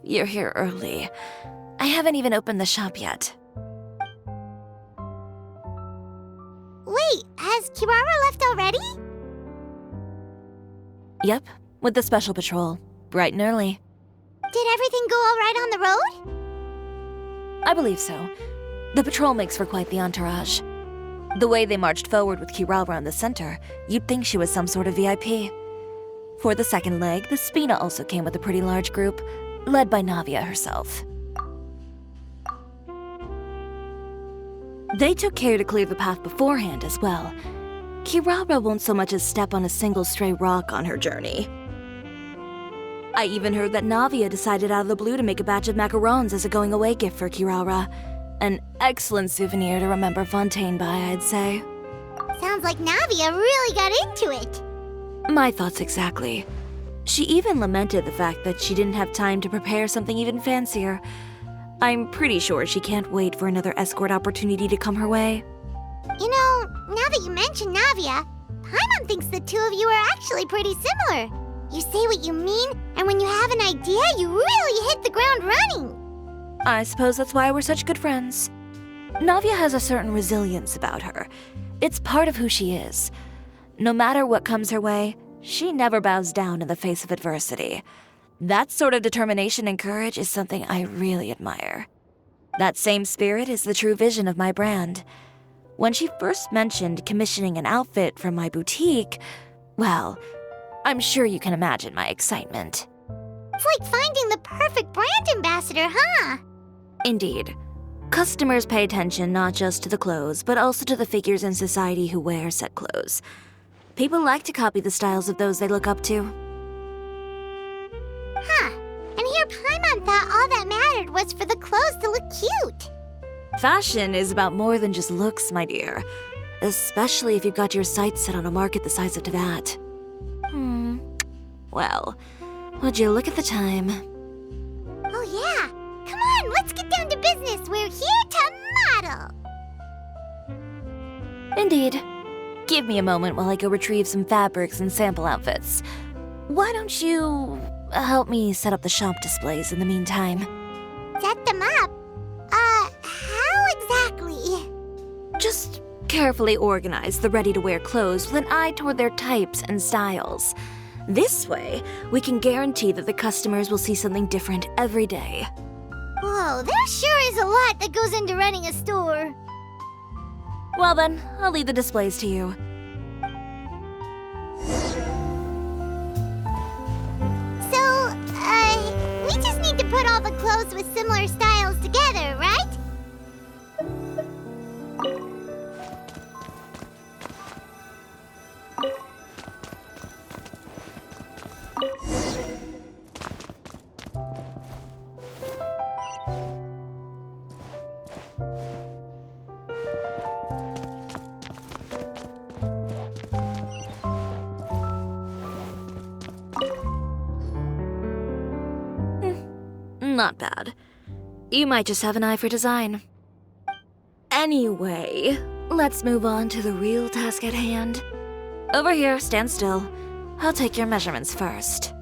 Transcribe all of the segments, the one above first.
you're here early. I haven't even opened the shop yet. Wait, has Kirara left already? Yep, with the special patrol. Bright and early. Did everything go all right on the road? I believe so. The patrol makes for quite the entourage. The way they marched forward with Kirara in the center, you'd think she was some sort of VIP. For the second leg, the Spina also came with a pretty large group, led by Navia herself. They took care to clear the path beforehand as well. Kirara won't so much as step on a single stray rock on her journey. I even heard that Navia decided out of the blue to make a batch of macarons as a going-away gift for Kirara. An excellent souvenir to remember Fontaine by, I'd say. Sounds like Navia really got into it. My thoughts exactly. She even lamented the fact that she didn't have time to prepare something even fancier. I'm pretty sure she can't wait for another escort opportunity to come her way. You know, now that you mention Navia, Paimon thinks the two of you are actually pretty similar. You say what you mean, and when you have an idea, you really hit the ground running. I suppose that's why we're such good friends. Navia has a certain resilience about her. It's part of who she is. No matter what comes her way, she never bows down in the face of adversity. That sort of determination and courage is something I really admire. That same spirit is the true vision of my brand. When she first mentioned commissioning an outfit from my boutique, well, I'm sure you can imagine my excitement. It's like finding the perfect brand ambassador, huh? Indeed. Customers pay attention not just to the clothes, but also to the figures in society who wear said clothes. People like to copy the styles of those they look up to. Huh. And here Paimon thought all that mattered was for the clothes to look cute. Fashion is about more than just looks, my dear. Especially if you've got your sights set on a market the size of that. Well, would you look at the time? Oh yeah. Come on, let's get down to business. We're here to model. Indeed. Give me a moment while I go retrieve some fabrics and sample outfits. Why don't you help me set up the shop displays in the meantime? Set them up? How exactly? Just carefully organize the ready-to-wear clothes with an eye toward their types and styles. This way, we can guarantee that the customers will see something different every day. Whoa, there sure is a lot that goes into running a store. Well then, I'll leave the displays to you. So, we just need to put all the clothes with similar styles together, right? Not bad. You might just have an eye for design. Anyway, let's move on to the real task at hand. Over here, stand still. I'll take your measurements first.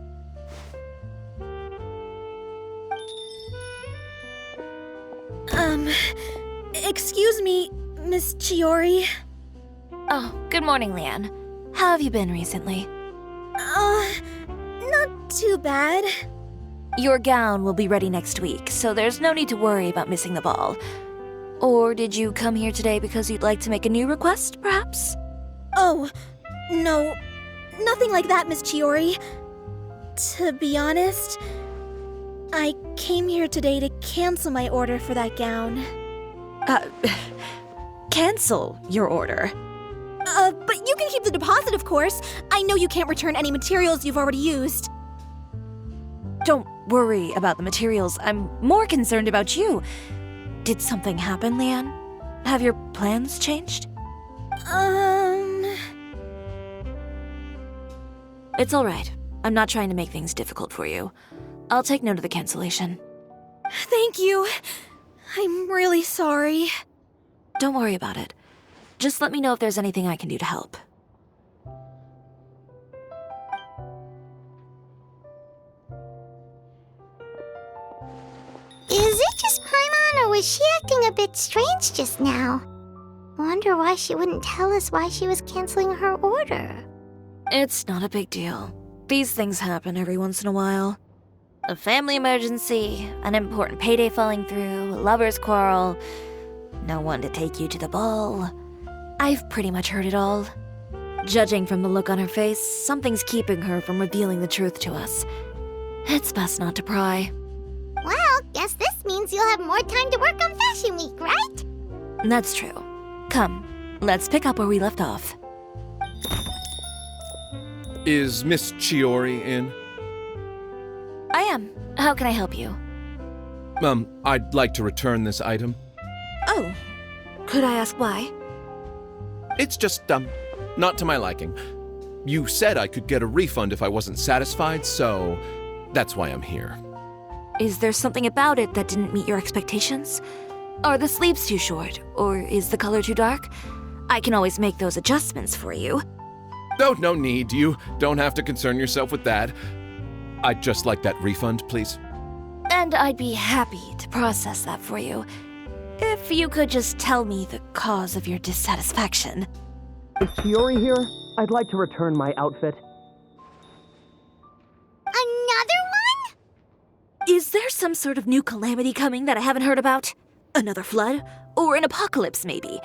Excuse me, Miss Chiori. Oh, good morning, Leanne. How have you been recently? Not too bad. Your gown will be ready next week, so there's no need to worry about missing the ball. Or did you come here today because you'd like to make a new request, perhaps? Oh, no, nothing like that, Miss Chiori. To be honest, I came here today to cancel my order for that gown. Cancel your order. But you can keep the deposit, of course. I know you can't return any materials you've already used. Don't worry about the materials. I'm more concerned about you. Did something happen, Leanne? Have your plans changed? It's all right. I'm not trying to make things difficult for you. I'll take note of the cancellation. Thank you. I'm really sorry. Don't worry about it. Just let me know if there's anything I can do to help. that just Paimon, or was she acting a bit strange just now? Wonder why she wouldn't tell us why she was canceling her order. It's not a big deal. These things happen every once in a while. A family emergency, an important payday falling through, a lover's quarrel, no one to take you to the ball. I've pretty much heard it all. Judging from the look on her face, something's keeping her from revealing the truth to us. It's best not to pry. Well, guess this means you'll have more time to work on Fashion Week, right? That's true. Come, let's pick up where we left off. Is Miss Chiori in? I am. How can I help you? I'd like to return this item. Oh, could I ask why? It's just, not to my liking. You said I could get a refund if I wasn't satisfied, so that's why I'm here. Is there something about it that didn't meet your expectations? Are the sleeves too short, or is the color too dark? I can always make those adjustments for you. Oh, no need. You don't have to concern yourself with that. I'd just like that refund, please. And I'd be happy to process that for you. If you could just tell me the cause of your dissatisfaction. Is Chiori here? I'd like to return my outfit. Another one? Is there some sort of new calamity coming that I haven't heard about? Another flood? Or an apocalypse, maybe?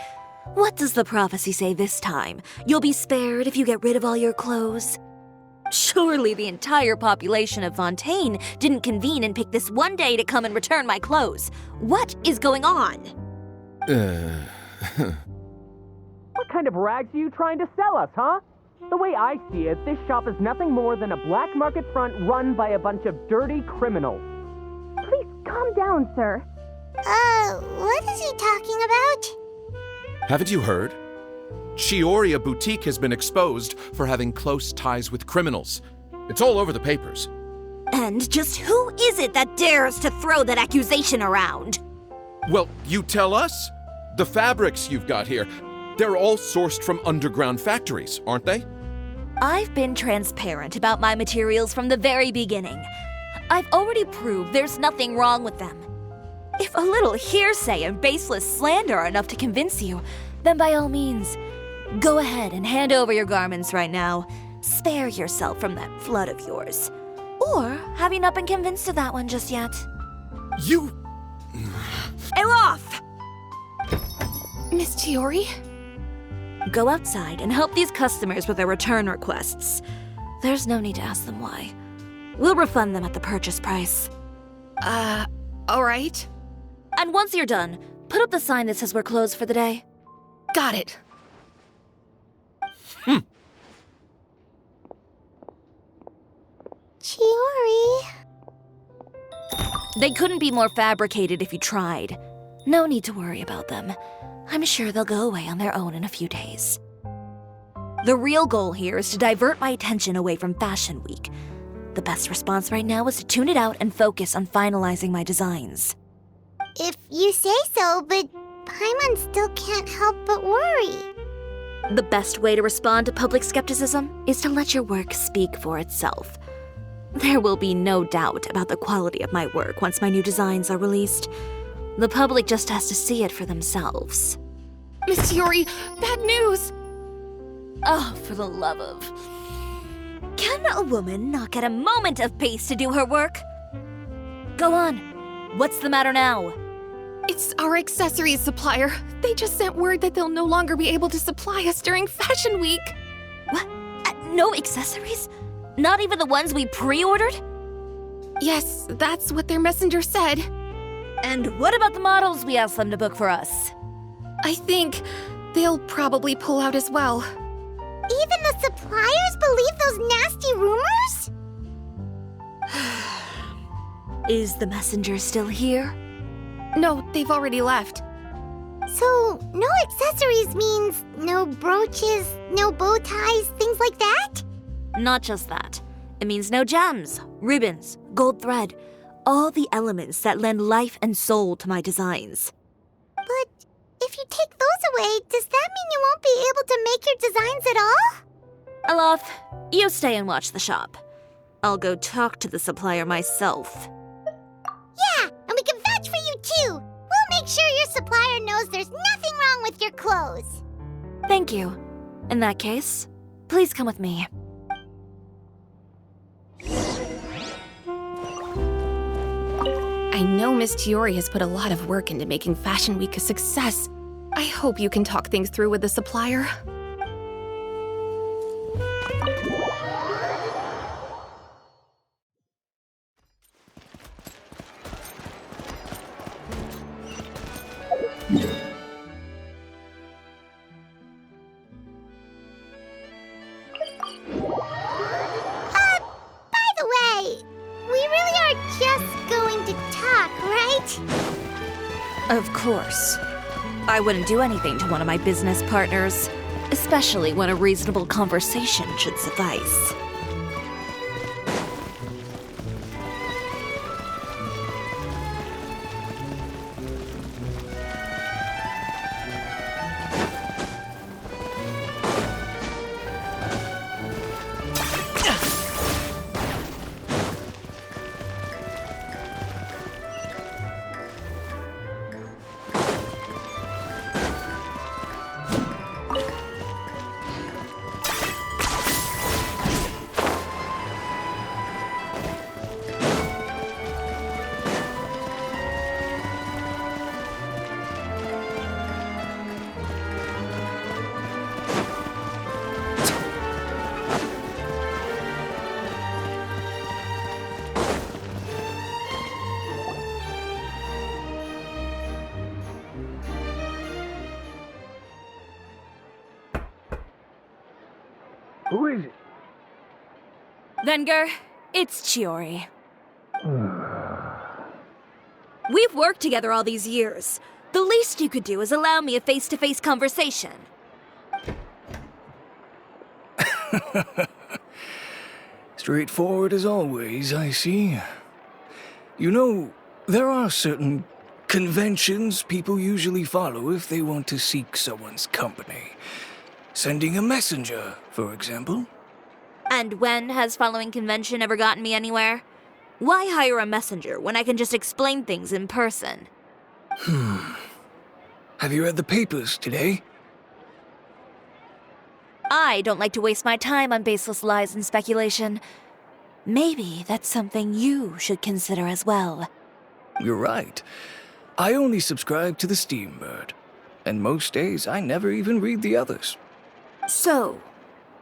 What does the prophecy say this time? You'll be spared if you get rid of all your clothes? Surely the entire population of Fontaine didn't convene and pick this one day to come and return my clothes. What is going on? What kind of rags are you trying to sell us, huh? The way I see it, this shop is nothing more than a black market front run by a bunch of dirty criminals. Please calm down, sir. What is he talking about? Haven't you heard? Chiori Boutique has been exposed for having close ties with criminals. It's all over the papers. And just who is it that dares to throw that accusation around? Well, you tell us. The fabrics you've got here, they're all sourced from underground factories, aren't they? I've been transparent about my materials from the very beginning. I've already proved there's nothing wrong with them. If a little hearsay and baseless slander are enough to convince you, then by all means, go ahead and hand over your garments right now. Spare yourself from that flood of yours. Or have you not been convinced of that one just yet? You... Elof! Miss Chiori? Go outside and help these customers with their return requests. There's no need to ask them why. We'll refund them at the purchase price. Alright. And once you're done, put up the sign that says we're closed for the day. Got it. Chiori. They couldn't be more fabricated if you tried. No need to worry about them. I'm sure they'll go away on their own in a few days. The real goal here is to divert my attention away from Fashion Week. The best response right now is to tune it out and focus on finalizing my designs. If you say so, but Paimon still can't help but worry. The best way to respond to public skepticism is to let your work speak for itself. There will be no doubt about the quality of my work once my new designs are released. The public just has to see it for themselves. Miss Chiori, bad news! Oh, for the love of... Can a woman not get a moment of peace to do her work? Go on. What's the matter now? It's our accessories supplier. They just sent word that they'll no longer be able to supply us during Fashion Week. What? No accessories? Not even the ones we pre-ordered? Yes, that's what their messenger said. And what about the models we asked them to book for us? I think they'll probably pull out as well. Even the suppliers believe those nasty rumors? Is the messenger still here? No, they've already left. So, no accessories means no brooches, no bow ties, things like that? Not just that. It means no gems, ribbons, gold thread, all the elements that lend life and soul to my designs. But if you take those away, does that mean you won't be able to make your designs at all? Alof, you stay and watch the shop. I'll go talk to the supplier myself. Yeah, and we can vouch for you make sure your supplier knows there's nothing wrong with your clothes. Thank you. In that case, please come with me. I know Miss Chiori has put a lot of work into making Fashion Week a success. I hope you can talk things through with the supplier. By the way, we really are just going to talk, right? Of course. I wouldn't do anything to one of my business partners, especially when a reasonable conversation should suffice. Who is it? Venger, it's Chiori. We've worked together all these years. The least you could do is allow me a face-to-face conversation. Straightforward as always, I see. You know, there are certain conventions people usually follow if they want to seek someone's company. Sending a messenger, for example. And when has following convention ever gotten me anywhere? Why hire a messenger when I can just explain things in person? Have you read the papers today? I don't like to waste my time on baseless lies and speculation. Maybe that's something you should consider as well. You're right. I only subscribe to the Steambird. And most days I never even read the others. So,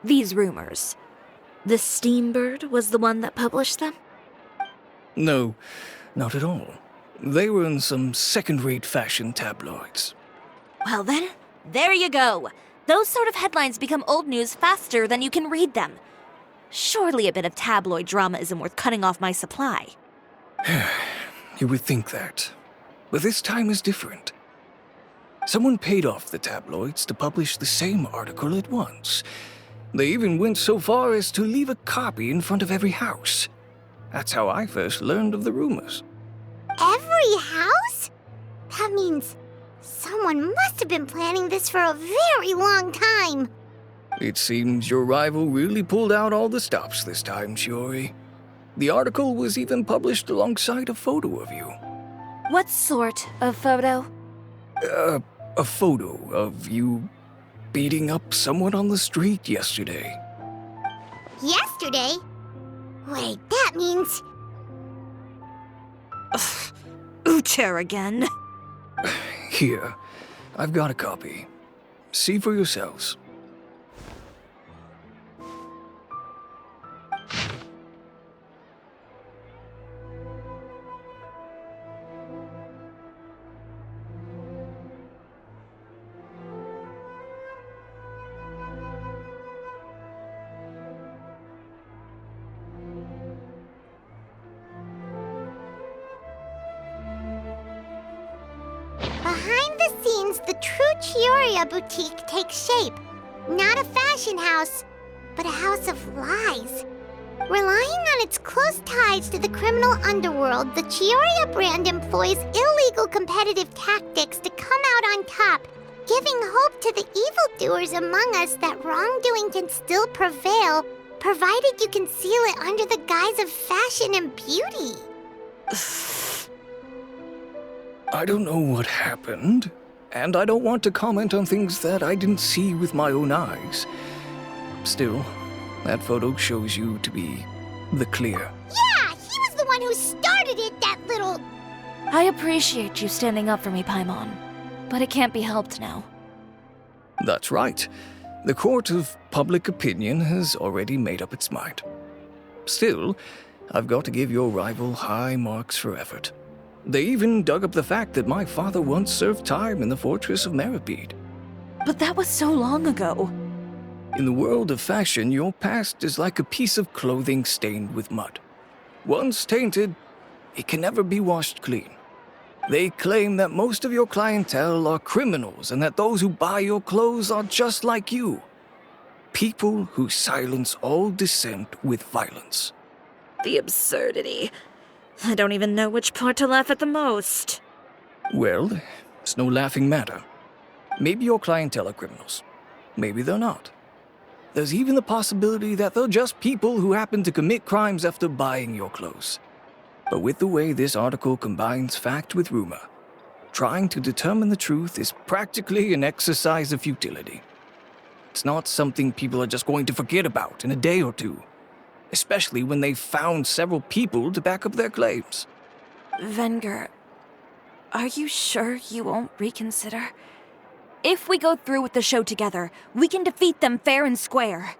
these rumors. The Steambird was the one that published them? No, not at all. They were in some second-rate fashion tabloids. Well then, there you go. Those sort of headlines become old news faster than you can read them. Surely a bit of tabloid drama isn't worth cutting off my supply. You would think that. But this time is different. Someone paid off the tabloids to publish the same article at once. They even went so far as to leave a copy in front of every house. That's how I first learned of the rumors. Every house? That means someone must have been planning this for a very long time. It seems your rival really pulled out all the stops this time, Shiori. The article was even published alongside a photo of you. What sort of photo? A photo of you beating up someone on the street yesterday. Yesterday? Wait, that means... Ucher again. Here, I've got a copy. See for yourselves. Behind the scenes, the true Chioria boutique takes shape. Not a fashion house, but a house of lies. Relying on its close ties to the criminal underworld, the Chioria brand employs illegal competitive tactics to come out on top, giving hope to the evildoers among us that wrongdoing can still prevail, provided you conceal it under the guise of fashion and beauty. I don't know what happened, and I don't want to comment on things that I didn't see with my own eyes. Still, that photo shows you to be the clear. Yeah, he was the one who started it, that little... I appreciate you standing up for me, Paimon, but it can't be helped now. That's right. The court of public opinion has already made up its mind. Still, I've got to give your rival high marks for effort. They even dug up the fact that my father once served time in the fortress of Meripede. But that was so long ago. In the world of fashion, your past is like a piece of clothing stained with mud. Once tainted, it can never be washed clean. They claim that most of your clientele are criminals and that those who buy your clothes are just like you. People who silence all dissent with violence. The absurdity. I don't even know which part to laugh at the most. Well, it's no laughing matter. Maybe your clientele are criminals. Maybe they're not. There's even the possibility that they're just people who happen to commit crimes after buying your clothes. But with the way this article combines fact with rumor, trying to determine the truth is practically an exercise of futility. It's not something people are just going to forget about in a day or two, especially when they've found several people to back up their claims. Venger, are you sure you won't reconsider? If we go through with the show together, we can defeat them fair and square.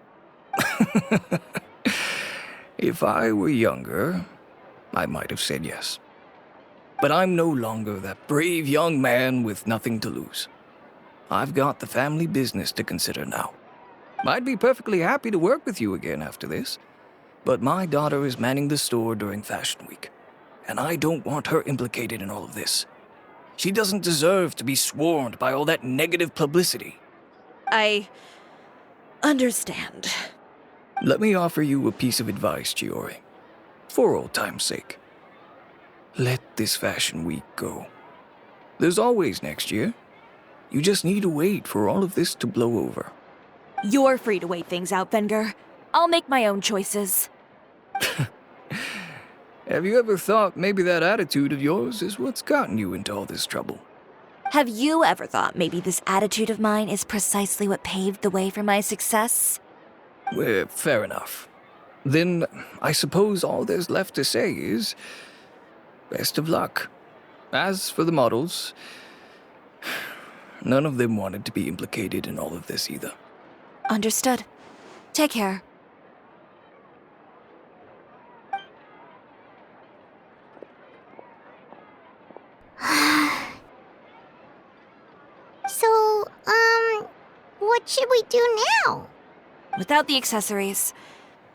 If I were younger, I might have said yes. But I'm no longer that brave young man with nothing to lose. I've got the family business to consider now. I'd be perfectly happy to work with you again after this, but my daughter is manning the store during Fashion Week, and I don't want her implicated in all of this. She doesn't deserve to be swarmed by all that negative publicity. I understand. Let me offer you a piece of advice, Chiori. For old time's sake. Let this Fashion Week go. There's always next year. You just need to wait for all of this to blow over. You're free to wait things out, Venger. I'll make my own choices. Have you ever thought maybe that attitude of yours is what's gotten you into all this trouble? Have you ever thought maybe this attitude of mine is precisely what paved the way for my success? Well, fair enough. Then I suppose all there's left to say is, best of luck. As for the models, none of them wanted to be implicated in all of this either. Understood. Take care. So, what should we do now? Without the accessories,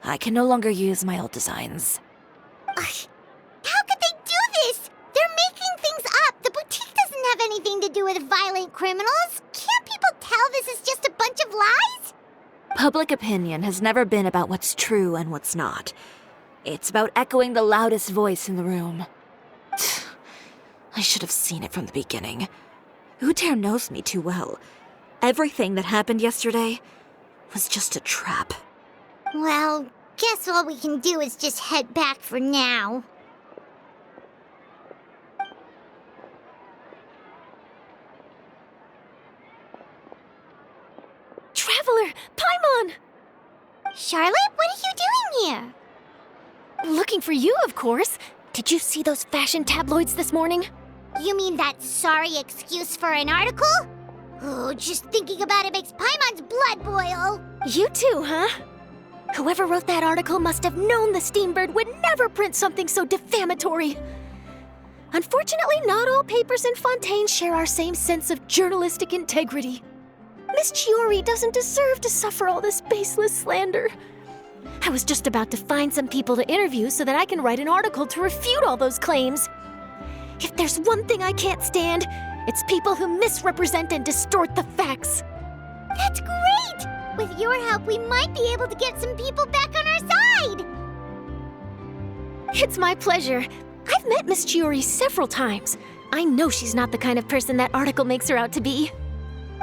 I can no longer use my old designs. How could they do this? They're making things up. The boutique doesn't have anything to do with violent criminals. Can't people tell this is just a bunch of lies? Public opinion has never been about what's true and what's not. It's about echoing the loudest voice in the room. I should have seen it from the beginning. Uter knows me too well. Everything that happened yesterday was just a trap. Well, guess all we can do is just head back for now. Traveler! Paimon! Charlotte, what are you doing here? Looking for you, of course. Did you see those fashion tabloids this morning? You mean that sorry excuse for an article? Oh, just thinking about it makes Paimon's blood boil. You too, huh? Whoever wrote that article must have known the Steambird would never print something so defamatory. Unfortunately, not all papers in Fontaine share our same sense of journalistic integrity. Miss Chiori doesn't deserve to suffer all this baseless slander. I was just about to find some people to interview so that I can write an article to refute all those claims. If there's one thing I can't stand, it's people who misrepresent and distort the facts. That's great! With your help, we might be able to get some people back on our side! It's my pleasure. I've met Miss Chiori several times. I know she's not the kind of person that article makes her out to be.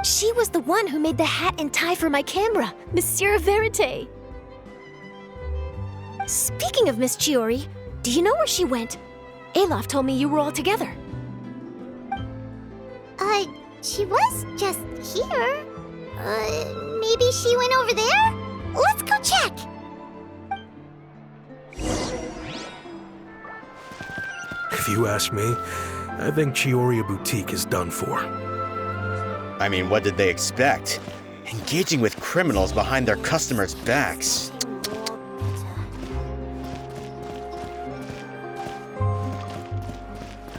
She was the one who made the hat and tie for my camera, Monsieur Verite. Speaking of Miss Chiori, do you know where she went? Olaf told me you were all together. She was just here. Maybe she went over there? Let's go check! If you ask me, I think Chioria Boutique is done for. I mean, what did they expect? Engaging with criminals behind their customers' backs.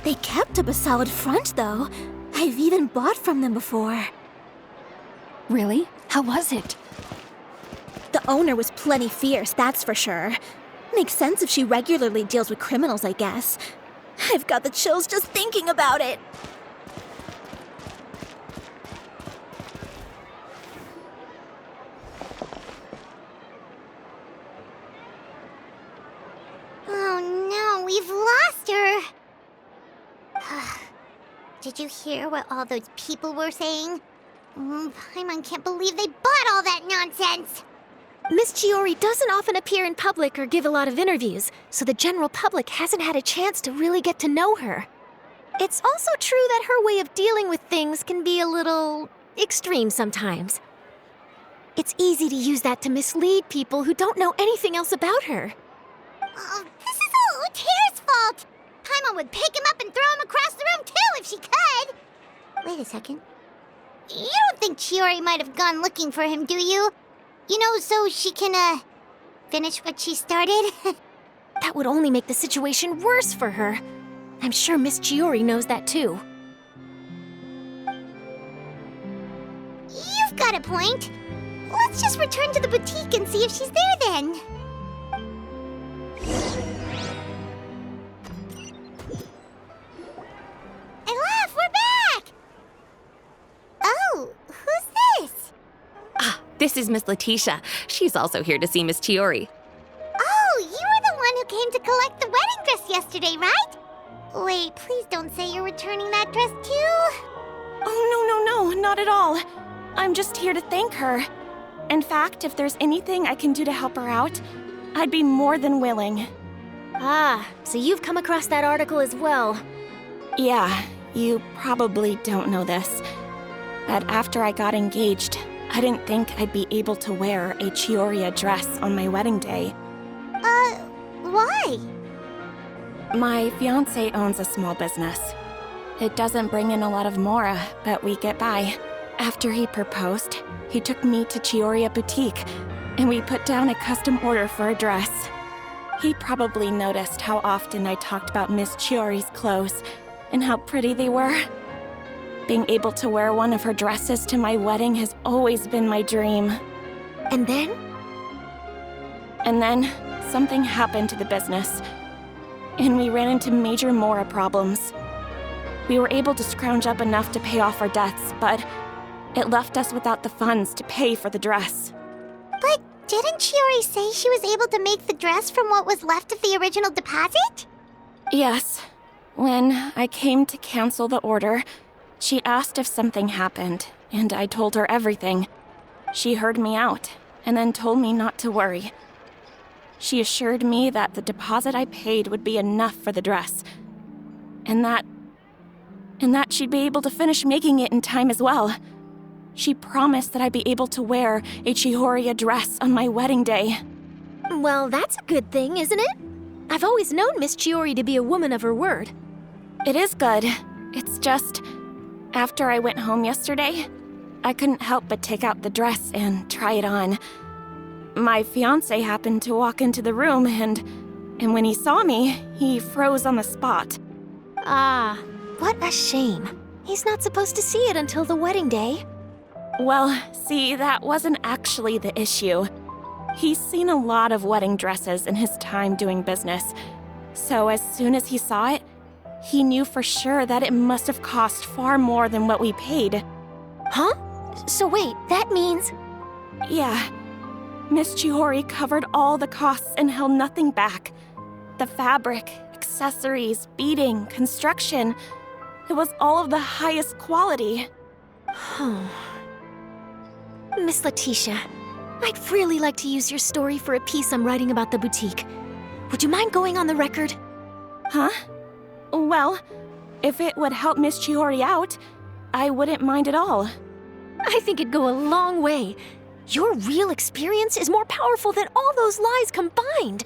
They kept up a solid front, though. I've even bought from them before. Really? How was it? The owner was plenty fierce, that's for sure. Makes sense if she regularly deals with criminals, I guess. I've got the chills just thinking about it. Oh no, we've lost her. Did you hear what all those people were saying? Paimon can't believe they bought all that nonsense. Miss Chiori doesn't often appear in public or give a lot of interviews, so the general public hasn't had a chance to really get to know her. It's also true that her way of dealing with things can be a little extreme sometimes. It's easy to use that to mislead people who don't know anything else about her. Oh, this is all Uter's fault. Paimon would pick him up and throw him across the room too if she could. Wait a second. You don't think Chiori might have gone looking for him, do you? You know, so she can, finish what she started? That would only make the situation worse for her. I'm sure Miss Chiori knows that too. You've got a point. Let's just return to the boutique and see if she's there then. Elaf, we're back! Oh, who's this? This is Miss Letitia. She's also here to see Miss Chiori. Oh, you were the one who came to collect the wedding dress yesterday, right? Wait, please don't say you're returning that dress too. Oh, no, not at all. I'm just here to thank her. In fact, if there's anything I can do to help her out, I'd be more than willing. Ah, so you've come across that article as well. Yeah, you probably don't know this, but after I got engaged, I didn't think I'd be able to wear a Chioria dress on my wedding day. Why? My fiancé owns a small business. It doesn't bring in a lot of mora, but we get by. After he proposed, he took me to Chioria Boutique, and we put down a custom order for a dress. He probably noticed how often I talked about Miss Chiori's clothes and how pretty they were. Being able to wear one of her dresses to my wedding has always been my dream. And then? And then, something happened to the business, and we ran into major mora problems. We were able to scrounge up enough to pay off our debts, but it left us without the funds to pay for the dress. But didn't Chiori say she was able to make the dress from what was left of the original deposit? Yes. When I came to cancel the order, she asked if something happened, and I told her everything. She heard me out, and then told me not to worry. She assured me that the deposit I paid would be enough for the dress, and that she'd be able to finish making it in time as well. She promised that I'd be able to wear a Chioria dress on my wedding day. Well, that's a good thing, isn't it? I've always known Miss Chiori to be a woman of her word. It is good. It's just, after I went home yesterday, I couldn't help but take out the dress and try it on. My fiancé happened to walk into the room, and when he saw me, he froze on the spot. Ah, what a shame. He's not supposed to see it until the wedding day. Well, see, that wasn't actually the issue. He's seen a lot of wedding dresses in his time doing business, so as soon as he saw it, he knew for sure that it must have cost far more than what we paid. Huh? So wait, that means... Yeah. Miss Chiori covered all the costs and held nothing back. The fabric, accessories, beading, construction. It was all of the highest quality. Miss Letitia, I'd really like to use your story for a piece I'm writing about the boutique. Would you mind going on the record? Huh? Well, if it would help Miss Chiori out, I wouldn't mind at all. I think it'd go a long way. Your real experience is more powerful than all those lies combined.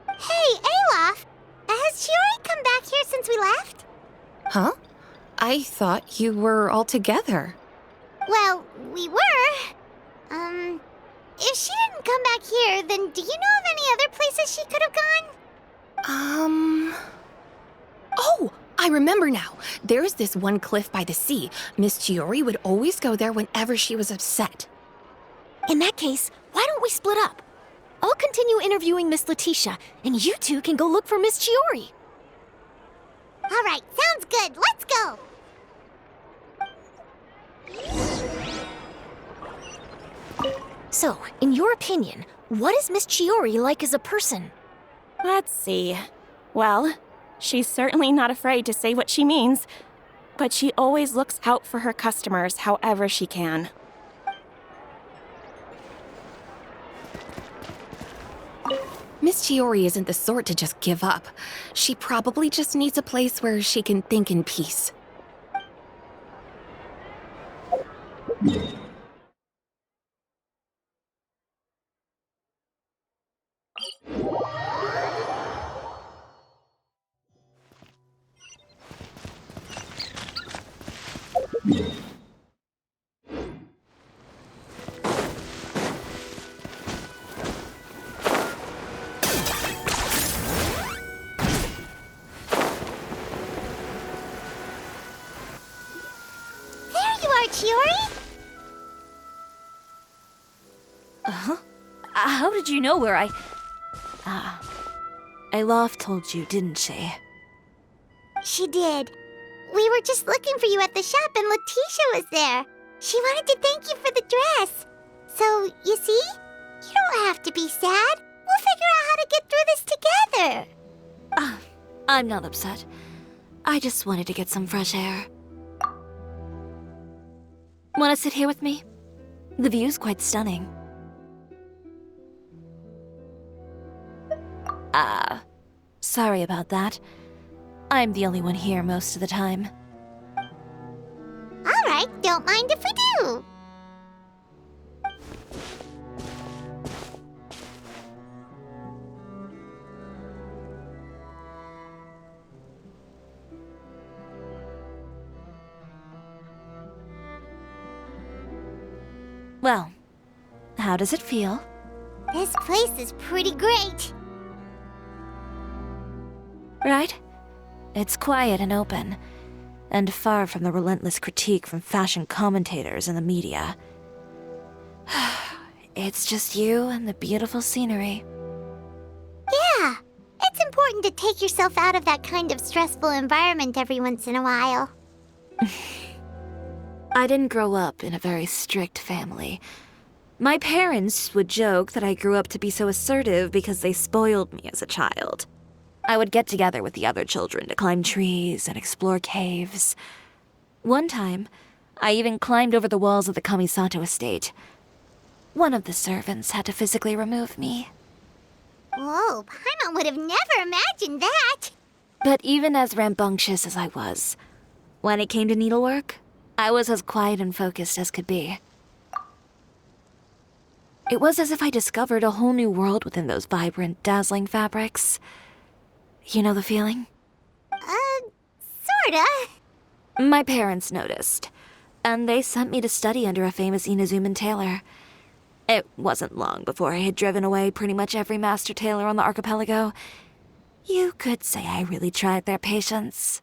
Hey, Olaf! Has Chiori come back here since we left? Huh? I thought you were all together. Well, we were. If she didn't come back here, then do you know of any other places she could have gone? Oh, I remember now. There's this one cliff by the sea. Miss Chiori would always go there whenever she was upset. In that case, why don't we split up? I'll continue interviewing Miss Letitia, and you two can go look for Miss Chiori. All right, sounds good. Let's go. So, in your opinion, what is Miss Chiori like as a person? Let's see. Well, she's certainly not afraid to say what she means, but she always looks out for her customers however she can. Miss Chiori isn't the sort to just give up. She probably just needs a place where she can think in peace. There you are, Chiori! How did you know where Olaf told you, didn't she? She did. We were just looking for you at the shop and Letitia was there. She wanted to thank you for the dress. So, you see? You don't have to be sad. We'll figure out how to get through this together. I'm not upset. I just wanted to get some fresh air. Want to sit here with me? The view's quite stunning. Sorry about that. I'm the only one here most of the time. All right, don't mind if we do. Well, how does it feel? This place is pretty great. Right? It's quiet and open, and far from the relentless critique from fashion commentators and the media. It's just you and the beautiful scenery. Yeah, it's important to take yourself out of that kind of stressful environment every once in a while. I didn't grow up in a very strict family. My parents would joke that I grew up to be so assertive because they spoiled me as a child. I would get together with the other children to climb trees and explore caves. One time, I even climbed over the walls of the Kamisato estate. One of the servants had to physically remove me. Whoa, Paimon would have never imagined that. But even as rambunctious as I was, when it came to needlework, I was as quiet and focused as could be. It was as if I discovered a whole new world within those vibrant, dazzling fabrics. You know the feeling? Sorta. My parents noticed, and they sent me to study under a famous Inazuman tailor. It wasn't long before I had driven away pretty much every master tailor on the archipelago. You could say I really tried their patience.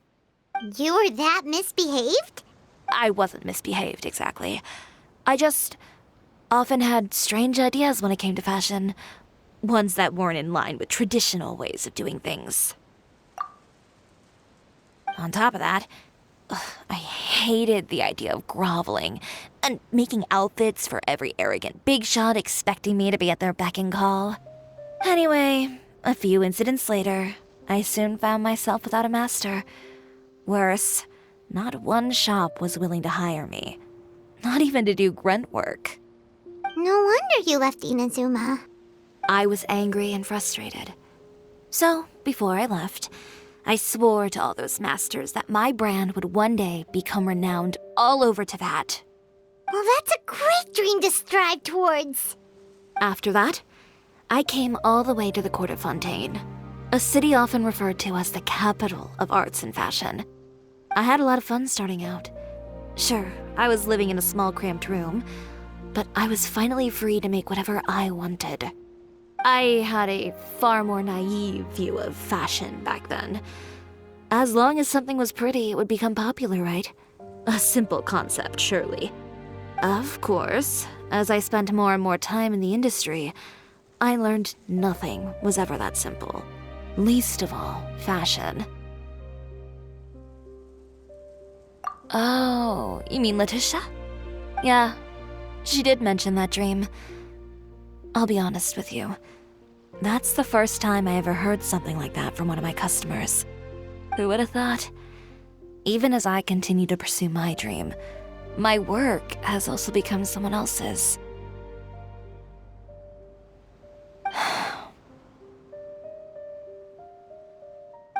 You were that misbehaved? I wasn't misbehaved, exactly. I just often had strange ideas when it came to fashion. Ones that weren't in line with traditional ways of doing things. On top of that, I hated the idea of groveling and making outfits for every arrogant big shot expecting me to be at their beck and call. Anyway, a few incidents later, I soon found myself without a master. Worse, not one shop was willing to hire me. Not even to do grunt work. No wonder you left Inazuma. I was angry and frustrated. So, before I left, I swore to all those masters that my brand would one day become renowned all over Teyvat. Well, that's a great dream to strive towards. After that, I came all the way to the court of Fontaine, a city often referred to as the capital of arts and fashion. I had a lot of fun starting out. Sure, I was living in a small cramped room, but I was finally free to make whatever I wanted. I had a far more naive view of fashion back then. As long as something was pretty, it would become popular, right? A simple concept, surely. Of course, as I spent more and more time in the industry, I learned nothing was ever that simple. Least of all, fashion. Oh, you mean Letitia? Yeah, she did mention that dream. I'll be honest with you. That's the first time I ever heard something like that from one of my customers. Who would have thought? Even as I continue to pursue my dream, my work has also become someone else's.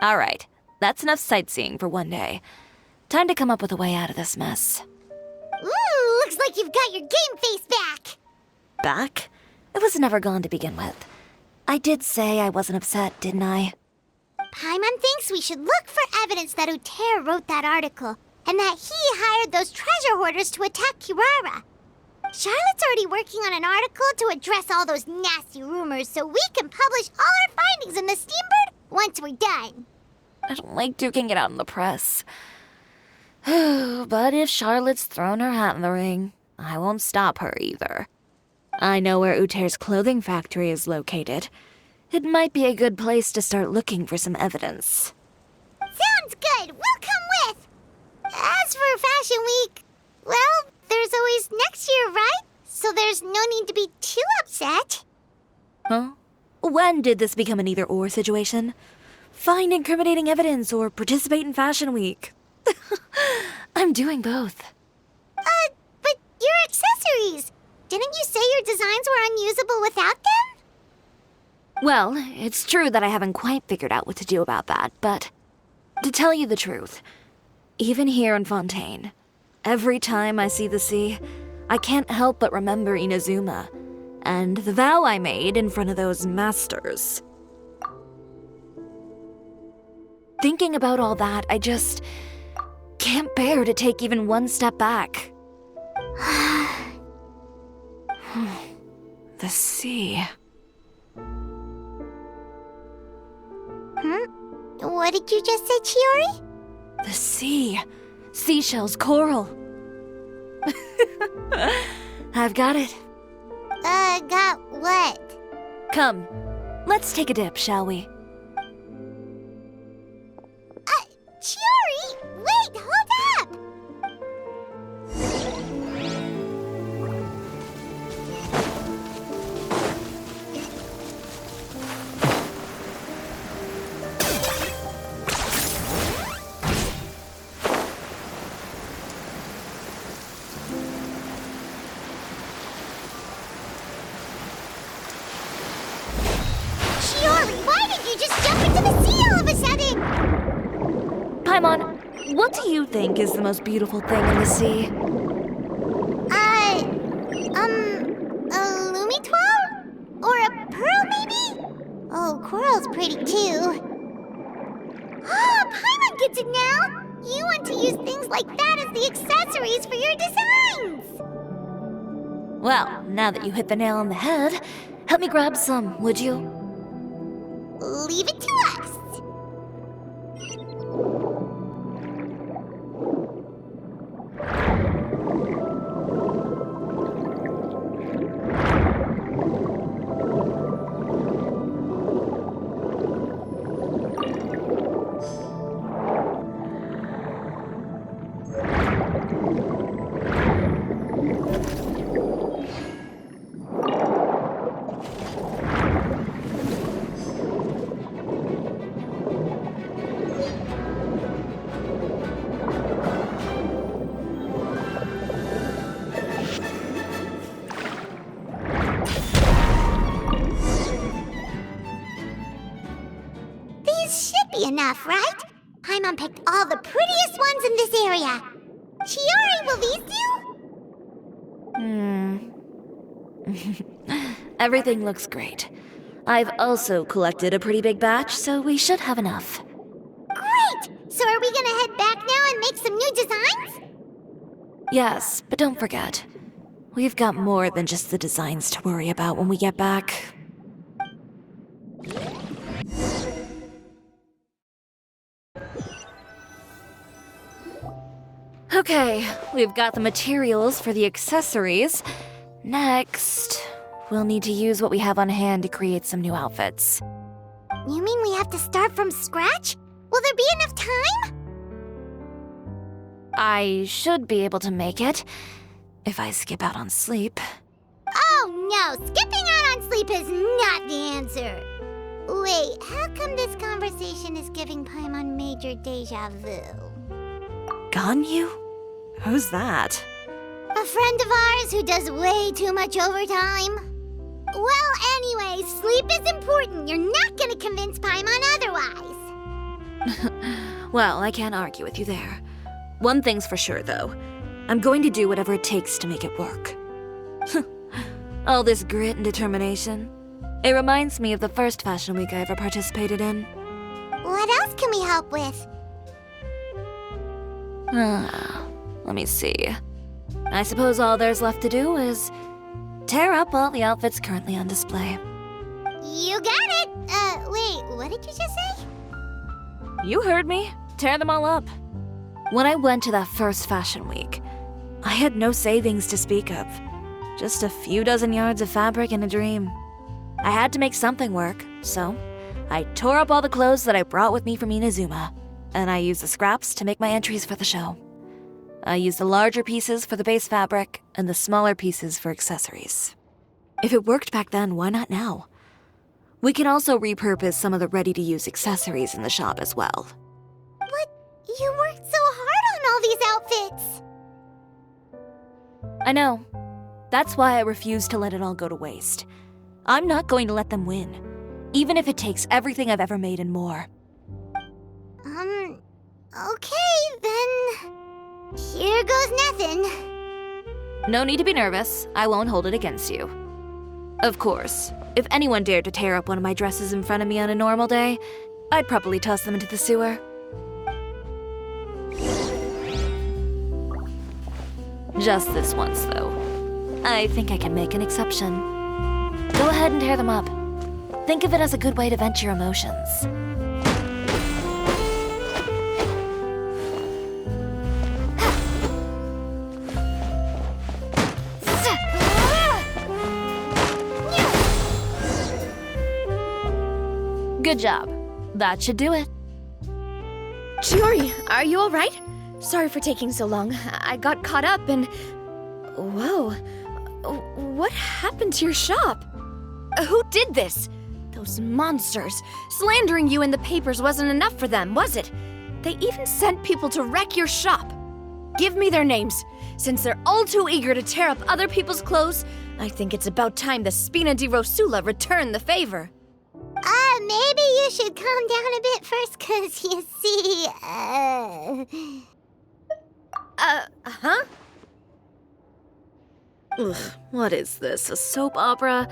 All right, that's enough sightseeing for one day. Time to come up with a way out of this mess. Ooh, looks like you've got your game face back. Back? It was never gone to begin with. I did say I wasn't upset, didn't I? Paimon thinks we should look for evidence that Uter wrote that article, and that he hired those treasure hoarders to attack Kirara. Charlotte's already working on an article to address all those nasty rumors so we can publish all our findings in the Steambird once we're done. I don't like duking it out in the press. But if Charlotte's thrown her hat in the ring, I won't stop her either. I know where Uter's clothing factory is located. It might be a good place to start looking for some evidence. Sounds good. We'll come with. As for Fashion Week, well, there's always next year, right? So there's no need to be too upset. Huh? When did this become an either-or situation? Find incriminating evidence or participate in Fashion Week. I'm doing both. But your accessories! Didn't you say your designs were unusable without them? Well, it's true that I haven't quite figured out what to do about that, but to tell you the truth, even here in Fontaine, every time I see the sea, I can't help but remember Inazuma and the vow I made in front of those masters. Thinking about all that, I just can't bear to take even one step back. The sea. What did you just say, Chiori? The sea. Seashells, coral. I've got it. Got what? Come, let's take a dip, shall we? Chiori! Wait, hold up! Chiori, why did you just jump into the sea all of a sudden? Paimon, what do you think is the most beautiful thing in the sea? A Lumitwal? Or a pearl, maybe? Oh, coral's pretty too. Oh, Paimon gets it now! You want to use things like that as the accessories for your designs! Well, now that you hit the nail on the head, help me grab some, would you? Leave it to us! enough, right? Paimon picked all the prettiest ones in this area. Chiori, will these do? Everything looks great. I've also collected a pretty big batch, so we should have enough. Great! So are we gonna head back now and make some new designs? Yes, but don't forget, we've got more than just the designs to worry about when we get back. Okay, we've got the materials for the accessories. Next, we'll need to use what we have on hand to create some new outfits. You mean we have to start from scratch? Will there be enough time? I should be able to make it, if I skip out on sleep. Oh no, skipping out on sleep is not the answer. Wait, how come this conversation is giving Paimon major deja vu? Ganyu? Who's that? A friend of ours who does way too much overtime. Well, anyway, sleep is important. You're not gonna convince Paimon otherwise. Well, I can't argue with you there. One thing's for sure, though. I'm going to do whatever it takes to make it work. All this grit and determination. It reminds me of the first fashion week I ever participated in. What else can we help with? Let me see. I suppose all there's left to do is tear up all the outfits currently on display. You got it! Wait, what did you just say? You heard me. Tear them all up. When I went to that first fashion week, I had no savings to speak of. Just a few dozen yards of fabric and a dream. I had to make something work, so I tore up all the clothes that I brought with me from Inazuma, and I used the scraps to make my entries for the show. I used the larger pieces for the base fabric and the smaller pieces for accessories. If it worked back then, why not now? We can also repurpose some of the ready-to-use accessories in the shop as well. But you worked so hard on all these outfits! I know. That's why I refuse to let it all go to waste. I'm not going to let them win, even if it takes everything I've ever made and more. Okay, then. Here goes nothing. No need to be nervous. I won't hold it against you. Of course, if anyone dared to tear up one of my dresses in front of me on a normal day, I'd probably toss them into the sewer. Just this once, though. I think I can make an exception. Go ahead and tear them up. Think of it as a good way to vent your emotions. Good job. That should do it. Chiori, are you all right? Sorry for taking so long. I got caught up and... Whoa. What happened to your shop? Who did this? Those monsters. Slandering you in the papers wasn't enough for them, was it? They even sent people to wreck your shop. Give me their names. Since they're all too eager to tear up other people's clothes, I think it's about time the Spina di Rosula return the favor. Maybe you should calm down a bit first, 'cause you see, Huh? Ugh, what is this, a soap opera?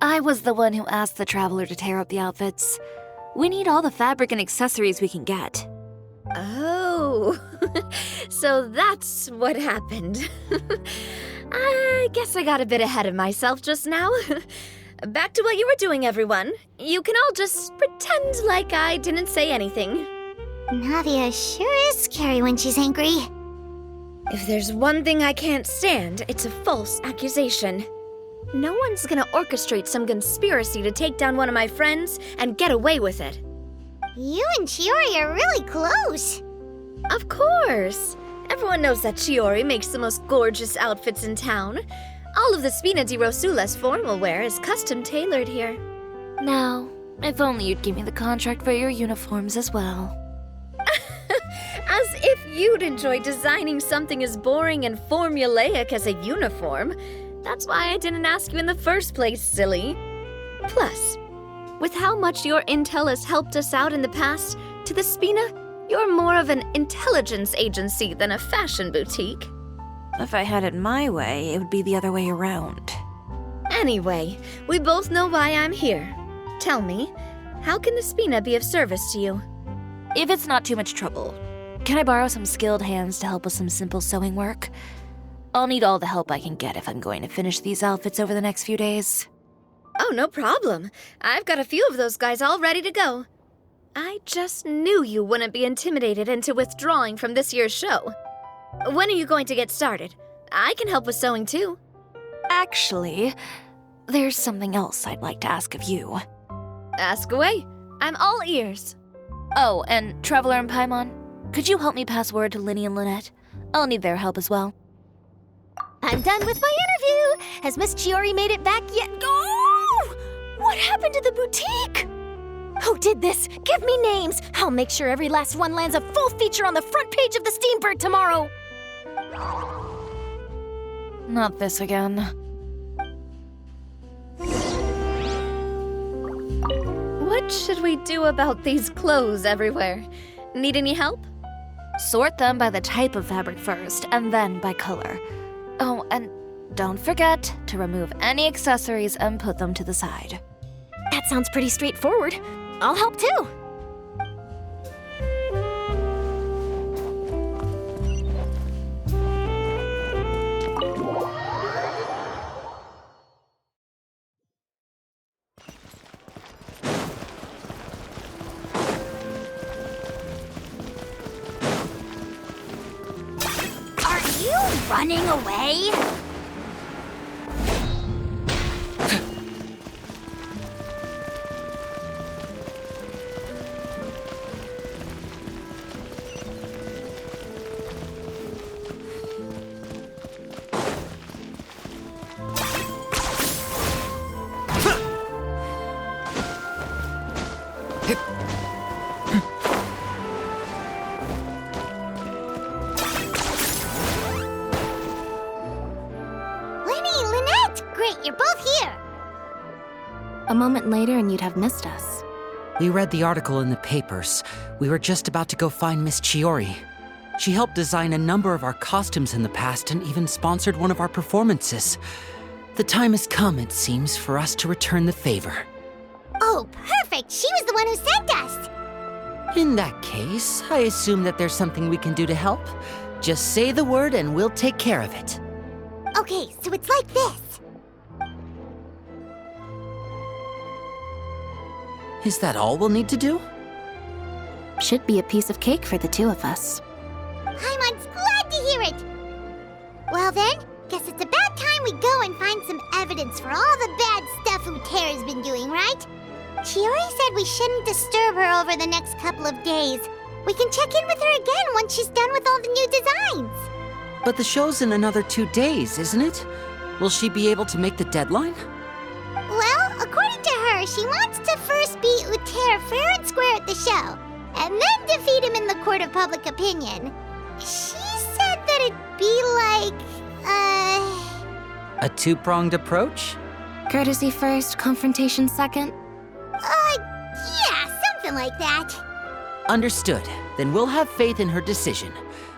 I was the one who asked the traveler to tear up the outfits. We need all the fabric and accessories we can get. Oh, so that's what happened. I guess I got a bit ahead of myself just now. Back to what you were doing, everyone. You can all just pretend like I didn't say anything. Navia sure is scary when she's angry. If there's one thing I can't stand, it's a false accusation. No one's gonna orchestrate some conspiracy to take down one of my friends and get away with it. You and Chiori are really close. Of course. Everyone knows that Chiori makes the most gorgeous outfits in town. All of the Spina di Rosula's formal wear is custom tailored here. Now, if only you'd give me the contract for your uniforms as well. As if you'd enjoy designing something as boring and formulaic as a uniform. That's why I didn't ask you in the first place, silly. Plus, with how much your intel has helped us out in the past, To the Spina, you're more of an intelligence agency than a fashion boutique. If I had it my way, it would be the other way around. Anyway, we both know why I'm here. Tell me, how can the Spina be of service to you? If it's not too much trouble, can I borrow some skilled hands to help with some simple sewing work? I'll need all the help I can get if I'm going to finish these outfits over the next few days. Oh, no problem. I've got a few of those guys all ready to go. I just knew you wouldn't be intimidated into withdrawing from this year's show. When are you going to get started? I can help with sewing too. Actually, there's something else I'd like to ask of you. Ask away. I'm all ears. Oh, and Traveler and Paimon, could you help me pass word to Linny and Lynette? I'll need their help as well. I'm done with my interview! Has Miss Chiori made it back yet? Oh! What happened to the boutique? Who did this? Give me names! I'll make sure every last one lands a full feature on the front page of the Steambird tomorrow! Not this again. What should we do about these clothes everywhere? Need any help? Sort them by the type of fabric first, and then by color. Oh, and don't forget to remove any accessories and put them to the side. That sounds pretty straightforward. I'll help too. Are you running away? You're both here! A moment later and you'd have missed us. We read the article in the papers. We were just about to go find Miss Chiori. She helped design a number of our costumes in the past and even sponsored one of our performances. The time has come, it seems, for us to return the favor. Oh, perfect! She was the one who sent us! In that case, I assume that there's something we can do to help. Just say the word and we'll take care of it. Okay, so it's like this. Is that all we'll need to do? Should be a piece of cake for the two of us. Paimon's glad to hear it! Well then, guess it's about time we go and find some evidence for all the bad stuff Utera's been doing, right? Chiori said we shouldn't disturb her over the next couple of days. We can check in with her again once she's done with all the new designs. But the show's in another 2 days, isn't it? Will she be able to make the deadline? Well, according to her, she wants to first beat Utera fair and square at the show, and then defeat him in the court of public opinion. She said that it'd be like, A two-pronged approach? Courtesy first, confrontation second? Yeah, something like that. Understood. Then we'll have faith in her decision.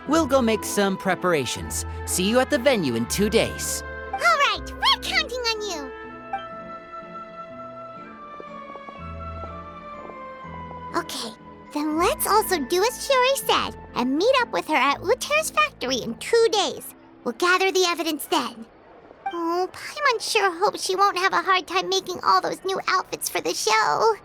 We'll go make some preparations. See you at the venue in 2 days. All right, we're counting on you. Okay, then let's also do as Chiori said and meet up with her at Utera's factory in 2 days. We'll gather the evidence then. Oh, Paimon sure hopes she won't have a hard time making all those new outfits for the show.